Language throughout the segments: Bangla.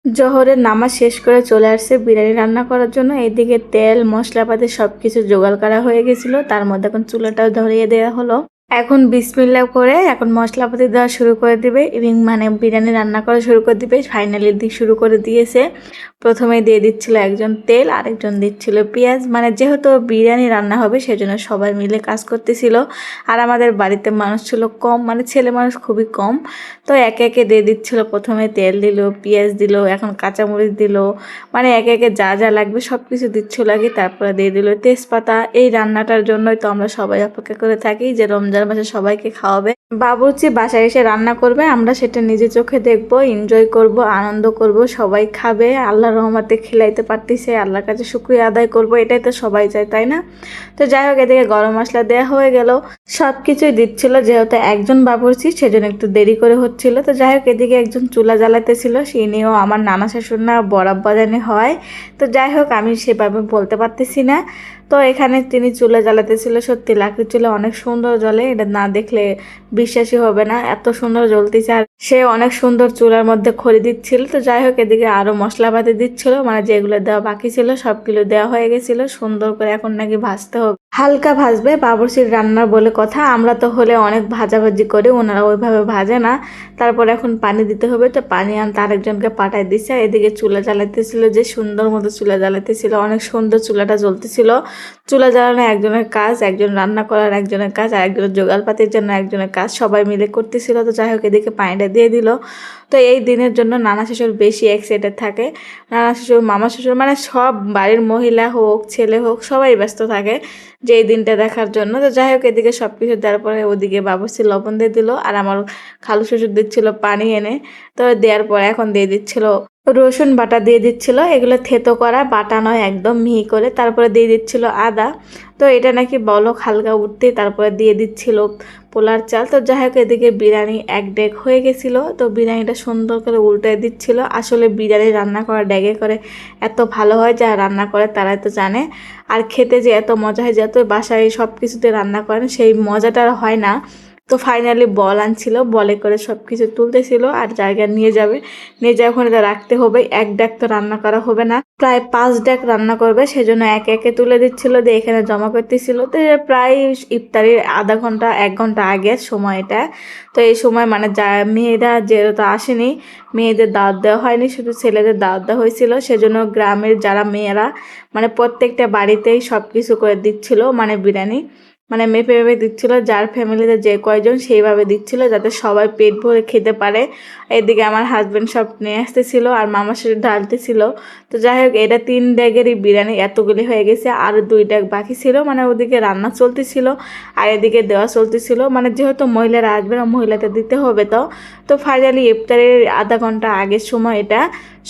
জোহরের নামাজ শেষ করে চলে আসছে বিরিয়ানি রান্না করার জন্য। এইদিকে তেল মশলাপাতি সবকিছু জোগাড় করা হয়ে গেছিল, তার মধ্যে এখন চুলাটাও ধরিয়ে দেওয়া হলো। এখন বিসমিল্লাহ করে এখন মশলাপাতি দেওয়া শুরু করে দিবে এবং মানে বিরিয়ানি রান্না করা শুরু করে দিবে। ফাইনালি দিক শুরু করে দিয়েছে। প্রথমে দিয়ে দিচ্ছিল একজন তেল, আরেকজন দিচ্ছিল পেঁয়াজ। মানে যেহেতু বিরিয়ানি রান্না হবে সেজন্য সবাই মিলে কাজ করতেছিল। আর আমাদের বাড়িতে মানুষ ছিল কম, মানে ছেলে মানুষ খুবই কম। তো একে একে দিয়ে দিচ্ছিল, প্রথমে তেল দিল, পেঁয়াজ দিল, এখন কাঁচামরিচ দিল, মানে একে একে যা যা লাগবে সব কিছু দিচ্ছিল আগে। তারপরে দিয়ে দিল তেজপাতা। এই রান্নাটার জন্যই তো আমরা সবাই অপেক্ষা করে থাকি যে রমজান মাসে সবাইকে খাওয়াবে। বাবুর্চি বাসায় এসে রান্না করবে, আমরা সেটা নিজে চোখে দেখবো, এনজয় করব, আনন্দ করব, সবাই খাবে। আল্লাহর রহমতে খিলাইতে পারতেছে, আল্লাহর কাছে শুকরিয়া আদায় করব, এটাই তো সবাই চায়, তাই না? তো যাই হোক, এদিকে গরম মশলা দেওয়া হয়ে গেল, সব কিছুই দিচ্ছিল। যেহেতু একজন বাবুর্চি সেজন্য একটু দেরি করে হচ্ছিল। তো যাই হোক, এদিকে একজন চুলা জ্বালাতেছিল, সে নিয়েও আমার নানা শাশুর না বরাব্বা জানি হয়। তো যাই হোক, আমি সেভাবে বলতে পারতেছি না। তো এখানে তিনি চুলা জ্বালাতেছিল, সত্যি লাকড়ির চুলা অনেক সুন্দর জ্বলে, এটা না দেখলে বিশ্বাসই হবে না, এত সুন্দর জ্বলতেছে। আর সে অনেক সুন্দর চুলার মধ্যে খড়ি দিচ্ছিল। তো যাই হোক, এদিকে আরো মশলাপাতি দিচ্ছিল, মানে যেগুলো দেওয়া বাকি ছিল সবগুলো দেওয়া হয়ে গেছিল। সুন্দর করে এখন নাকি ভাজতে হবে, হালকা ভাজবে, বাবুর্চির রান্নার বলে কথা। আমরা তো হলে অনেক ভাজাভাজি করি, ওনারা ওইভাবে ভাজে না। তারপর এখন পানি দিতে হবে, তো পানি আনতে আরেকজনকে পাঠাই দিচ্ছে। এদিকে চুলা জ্বালাইতেছিল, যে সুন্দর মতো চুলা জ্বালাইতেছিল, অনেক সুন্দর চুলাটা জ্বলতেছিল। চুলা জ্বালানো একজনের কাজ, একজন রান্না করার একজনের কাজ, আর একজনের জোগাড়পাতির জন্য একজনের কাজ, সবাই মিলে করতেছিল। তো যাই হোক, এদিকে পানিটা দিয়ে দিল। তো এই দিনের জন্য নানা শ্বশুর বেশি এক্সাইটেড থাকে। নানা শ্বশুর, মামা শ্বশুর, মানে সব বাড়ির মহিলা হোক ছেলে হোক সবাই ব্যস্ত থাকে যে এই দিনটা দেখার জন্য। তো যাই হোক, এদিকে সব কিছু দেওয়ার পরে ওদিকে বাবুর্চি লবণ দিয়ে দিল, আর আমার খালু শ্বশুর দিচ্ছিল পানি এনে। তো দেওয়ার পরে এখন দিয়ে দিচ্ছিল রসুন বাটা, দিয়ে দিচ্ছিল, এগুলো থেতো করা, বাটা নয়, একদম মিহি করে। তারপরে দিয়ে দিচ্ছিল আদা। তো এটা নাকি বলক হালকা উঠতে তারপরে দিয়ে দিচ্ছিল পোলার চাল। তো যাই হোক, এদিকে বিরিয়ানি এক ডেক হয়ে গেছিল। তো বিরিয়ানিটা সুন্দর করে উল্টে দিচ্ছিল। আসলে বিরিয়ানি রান্না করা ডেগে করে এত ভালো হয়, যা রান্না করে তারাই তো জানে। আর খেতে যে এত মজা হয়, যত বাসায় সব কিছুতে রান্না করেন সেই মজাটা হয় না। তো ফাইনালি বল আনছিল, বলে করে সব কিছু তুলতেছিল আর জায়গায় নিয়ে যাবে, নিয়ে যাওয়া ওখানে রাখতে হবে। এক ডাক তো রান্না করা হবে না, প্রায় 5 ডাক রান্না করবে, সেজন্য একে একে তুলে দিচ্ছিল, দিয়ে এখানে জমা করতেছিল। তো এটা প্রায় ইফতারির আধা ঘন্টা 1 ঘন্টা আগের সময় এটা। তো এই সময় মানে যা মেয়েরা যেহেতু আসেনি, মেয়েদের দাওয়াত দেওয়া হয়নি, শুধু ছেলেদের দাওয়াত দেওয়া হয়েছিল, সেজন্য গ্রামের যারা মেয়েরা মানে প্রত্যেকটা বাড়িতেই সব কিছু করে দিচ্ছিল, মানে বিরিয়ানি মানে মেপে মেপে দিচ্ছিল, যার ফ্যামিলিতে যে কয়জন সেইভাবে দিচ্ছিল, যাতে সবাই পেট ভরে খেতে পারে। এদিকে আমার হাজব্যান্ড সব নিয়ে আসতেছিল আর মামা শ্বশুর ঢালতেছিল। তো যাই হোক, এটা 3 ডেগেরই বিরিয়ানি এতগুলি হয়ে গেছে, আর 2 ডেগ বাকি ছিল, মানে ওদিকে রান্না চলতেছিল আর এদিকে দেওয়া চলতেছিল। মানে যেহেতু মহিলারা আসবে না, মহিলাদের দিতে হবে। তো তো ফাইনালি ইফতারের আধা ঘন্টা আগের সময় এটা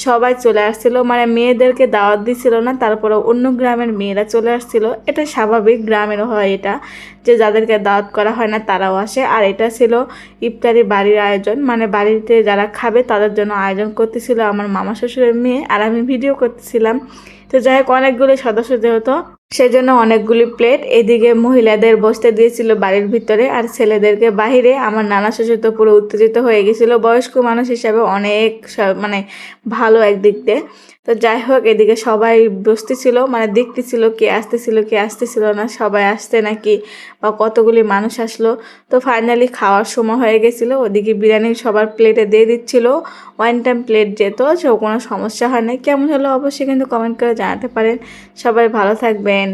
সবাই চলে আসছিল, মানে মেয়েদেরকে দাওয়াত দিছিল না, তারপরে অন্য গ্রামের মেয়েরা চলে আসছিল। এটা স্বাভাবিক, গ্রামেরও হয় এটা, যে যাদেরকে দাওয়াত করা হয় না তারাও আসে। আর এটা ছিল ইফতারি বাড়ির আয়োজন, মানে বাড়িতে যারা খাবে তাদের জন্য আয়োজন করতেছিল আমার মামা শ্বশুরের মেয়ে, আর আমি ভিডিও করতেছিলাম। তো যাই হোক, অনেকগুলো সদস্য যেহেতু, সেজন্য অনেকগুলি প্লেট এদিকে মহিলাদের বসতে দিয়েছিল বাড়ির ভিতরে, আর ছেলেদেরকে বাহিরে। আমার নানা শ্বশুর তো পুরো উত্তেজিত হয়ে গেছিলো, বয়স্ক মানুষ হিসাবে অনেক মানে ভালো একদিক দিয়ে। তো যাই হোক, এদিকে সবাই বসতেছিল, মানে দেখতেছিল কে আসতেছিল কে আসতেছিল না, সবাই আসতে নাকি বা কতগুলি মানুষ আসলো। তো ফাইনালি খাওয়ার সময় হয়ে গেছিলো, ওদিকে বিরিয়ানি সবার প্লেটে দিয়ে দিচ্ছিল। 1 টাইম প্লেট যেত, সে কোনো সমস্যা হয় না। কেমন হলো অবশ্যই কিন্তু কমেন্ট করে জানাতে পারেন। সবাই ভালো থাকবেন।